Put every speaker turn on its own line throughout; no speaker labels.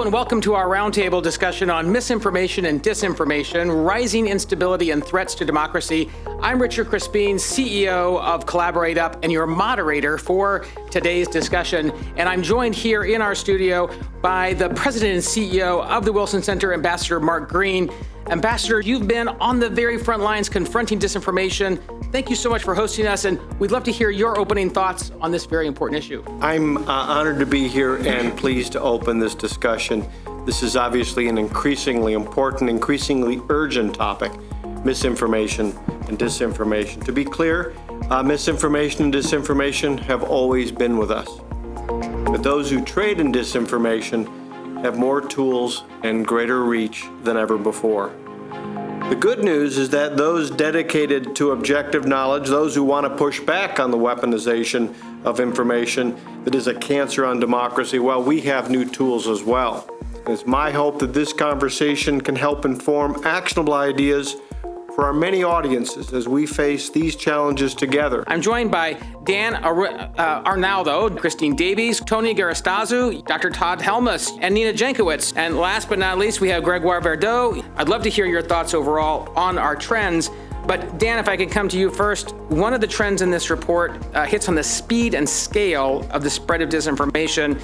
and welcome to our roundtable discussion on misinformation and disinformation, rising instability and threats to democracy. I'm Richard Crispin, CEO of Collaborate Up, and your moderator for today's discussion. And I'm joined here in our studio by the president and CEO of the Wilson Center, Ambassador Mark Green. Ambassador, you've been on the very front lines confronting disinformation. Thank you so much for hosting us, and we'd love to hear your opening thoughts on this very important issue.
I'm honored to be here and pleased to open this discussion. This is obviously an increasingly important, increasingly urgent topic, misinformation and disinformation. To be clear, misinformation and disinformation have always been with us. But those who trade in disinformation have more tools and greater reach than ever before. The good news is that those dedicated to objective knowledge, those who want to push back on the weaponization of information that is a cancer on democracy, well, we have new tools as well. And it's my hope that this conversation can help inform actionable ideas for our many audiences as we face these challenges together.
I'm joined by Dan Arnaldo, Christine Davies, Tony Garistazu, Dr. Todd Helmus, and Nina Jankowicz. And last but not least, we have Gregoire Verdeau. I'd love to hear your thoughts overall on our trends. But Dan, if I could come to you first, one of the trends in this report hits on the speed and scale of the spread of disinformation.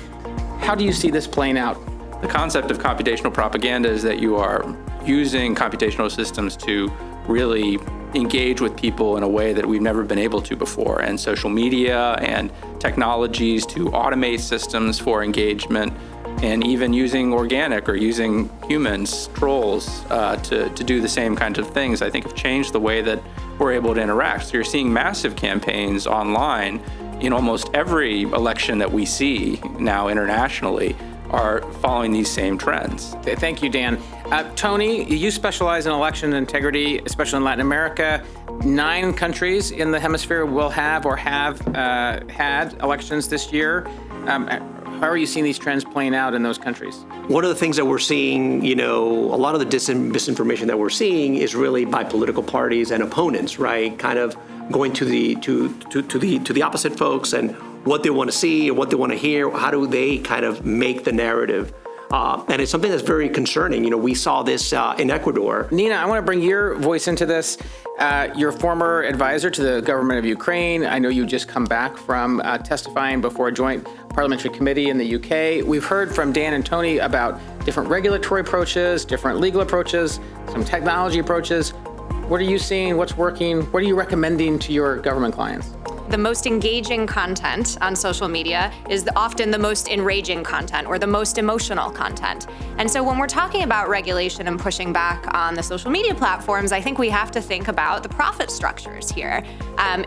How do you see this playing out?
The concept of computational propaganda is that you are using computational systems to really engage with people in a way that we've never been able to before. And social media and technologies to automate systems for engagement, and even using organic or using humans, trolls, to do the same kinds of things, I think have changed the way that we're able to interact. So you're seeing massive campaigns online in almost every election that we see now internationally are following these same trends.
Thank you, Dan. Tony, you specialize in election integrity, especially in Latin America. 9 countries in the hemisphere will have or have had elections this year. How are you seeing these trends playing out in those countries?
One of the things that we're seeing, a lot of the misinformation that we're seeing is really by political parties and opponents, right? Kind of going to the opposite folks and what they want to see and what they want to hear. How do they kind of make the narrative? And it's something that's very concerning. We saw this in Ecuador.
Nina, I want to bring your voice into this. You're a former advisor to the government of Ukraine. I know you just come back from testifying before a joint parliamentary committee in the UK. We've heard from Dan and Tony about different regulatory approaches, different legal approaches, some technology approaches. What are you seeing? What's working? What are you recommending to your government clients?
The most engaging content on social media is often the most enraging content or the most emotional content. And so when we're talking about regulation and pushing back on the social media platforms, I think we have to think about the profit structures here.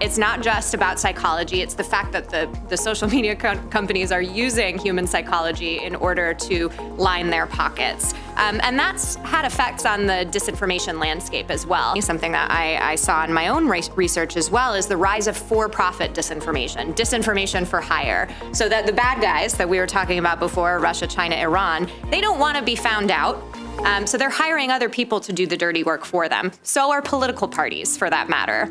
It's not just about psychology, it's the fact that the social media companies are using human psychology in order to line their pockets. And that's had effects on the disinformation landscape as well. Something that I saw in my own research as well is the rise of for-profit disinformation for hire. So that the bad guys that we were talking about before, Russia, China, Iran, they don't want to be found out. So they're hiring other people to do the dirty work for them. So are political parties, for that matter.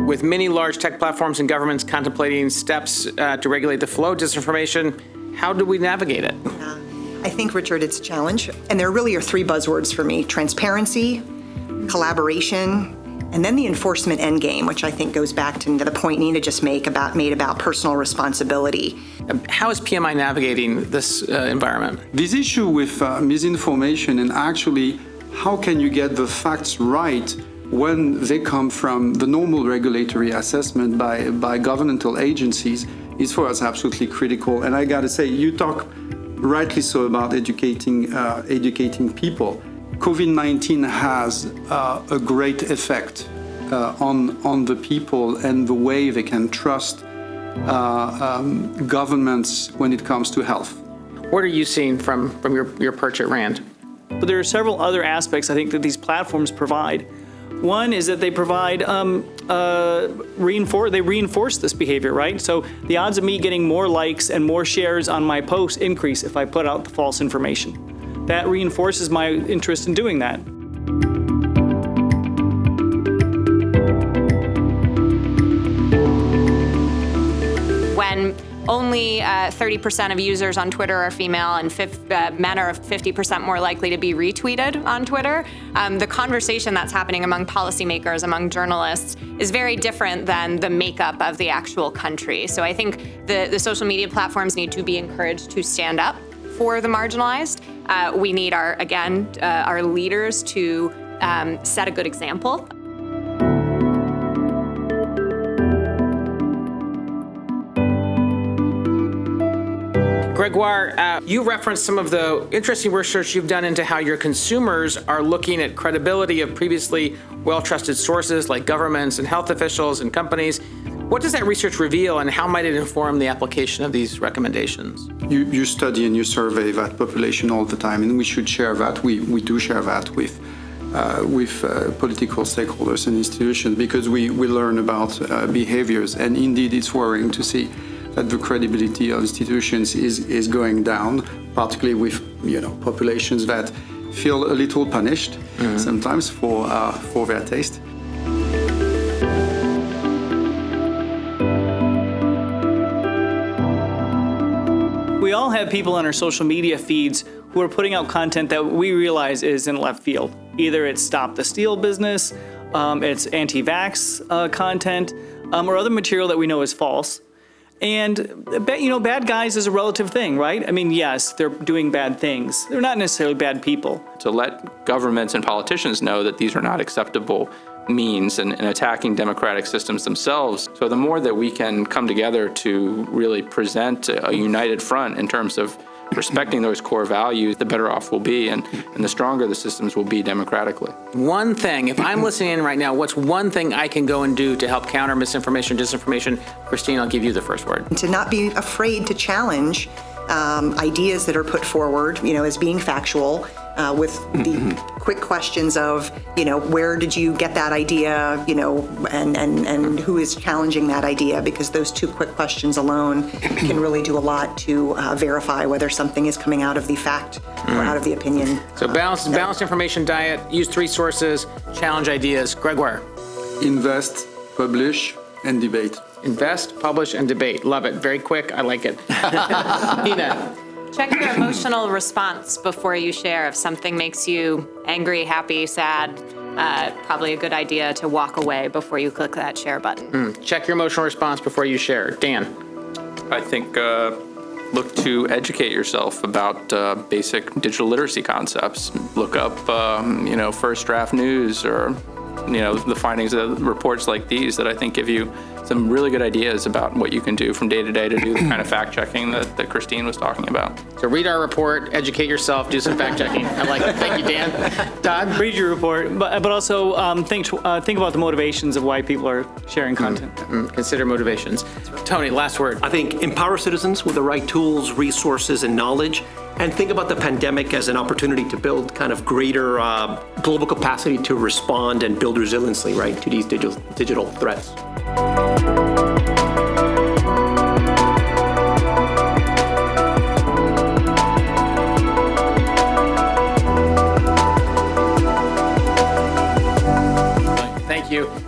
With many large tech platforms and governments contemplating steps to regulate the flow of disinformation, how do we navigate it?
I think, Richard, it's a challenge. And there really are 3 buzzwords for me: transparency, collaboration, and then the enforcement endgame, which I think goes back to the point Nina just made about personal responsibility.
How is PMI navigating this environment?
This issue with misinformation and actually how can you get the facts right when they come from the normal regulatory assessment by governmental agencies is for us absolutely critical. And I gotta say, you talk rightly so about educating people. COVID-19 has a great effect on the people and the way they can trust governments when it comes to health.
What are you seeing from your perch at RAND?
But there are several other aspects I think that these platforms provide. One is that they provide reinforce this behavior, right? So the odds of me getting more likes and more shares on my posts increase if I put out the false information. That reinforces my interest in doing that.
when only 30% of users on Twitter are female and men are 50% more likely to be retweeted on Twitter, the conversation that's happening among policymakers, among journalists, is very different than the makeup of the actual country. So I think the social media platforms need to be encouraged to stand up for the marginalized. We need our leaders to set a good example.
Gregoire, you referenced some of the interesting research you've done into how your consumers are looking at credibility of previously well-trusted sources like governments and health officials and companies. What does that research reveal, and how might it inform the application of these recommendations?
You study and you survey that population all the time, and we should share that. We do share that with political stakeholders and institutions, because we learn about behaviors, and indeed it's worrying to see that the credibility of institutions is going down, particularly with populations that feel a little punished sometimes for their taste.
We all have people on our social media feeds who are putting out content that we realize is in left field. Either it's Stop the Steal business, it's anti-vax content, or other material that we know is false. And bad guys is a relative thing, right? I mean, yes, they're doing bad things. They're not necessarily bad people.
To let governments and politicians know that these are not acceptable means in attacking democratic systems themselves. So the more that we can come together to really present a united front in terms of respecting those core values, the better off we'll be, and the stronger the systems will be democratically.
One thing, if I'm listening in right now, what's one thing I can go and do to help counter misinformation, disinformation? Christine, I'll give you the first word.
To not be afraid to challenge ideas that are put forward, as being factual, with the quick questions of, where did you get that idea, and who is challenging that idea? Because those two quick questions alone can really do a lot to verify whether something is coming out of the fact or out of the opinion.
So balanced information diet, use 3 sources, challenge ideas. Gregoire.
Invest, publish, and debate.
Invest, publish, and debate. Love it. Very quick. I like it. Nina.
Check your emotional response before you share. If something makes you angry, happy, sad, probably a good idea to walk away before you click that share button.
Check your emotional response before you share. Dan.
I think look to educate yourself about basic digital literacy concepts. Look up, first draft news, or the findings of reports like these that I think give you some really good ideas about what you can do from day to day to do the kind of fact checking that Christine was talking about.
So read our report, educate yourself, do some fact checking. I like it. Thank you, Dan. Todd?
Read your report, but also think about the motivations of why people are sharing content.
Consider motivations. Tony, last word.
I think empower citizens with the right tools, resources, and knowledge, and think about the pandemic as an opportunity to build kind of greater global capacity to respond and build resiliency, right, to these digital threats.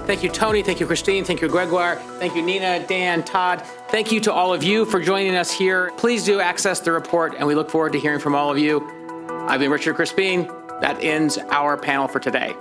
Thank you, Tony. Thank you, Christine. Thank you, Gregoire. Thank you, Nina, Dan, Todd. Thank you to all of you for joining us here. Please do access the report, and we look forward to hearing from all of you. I've been Richard Crispin. That ends our panel for today.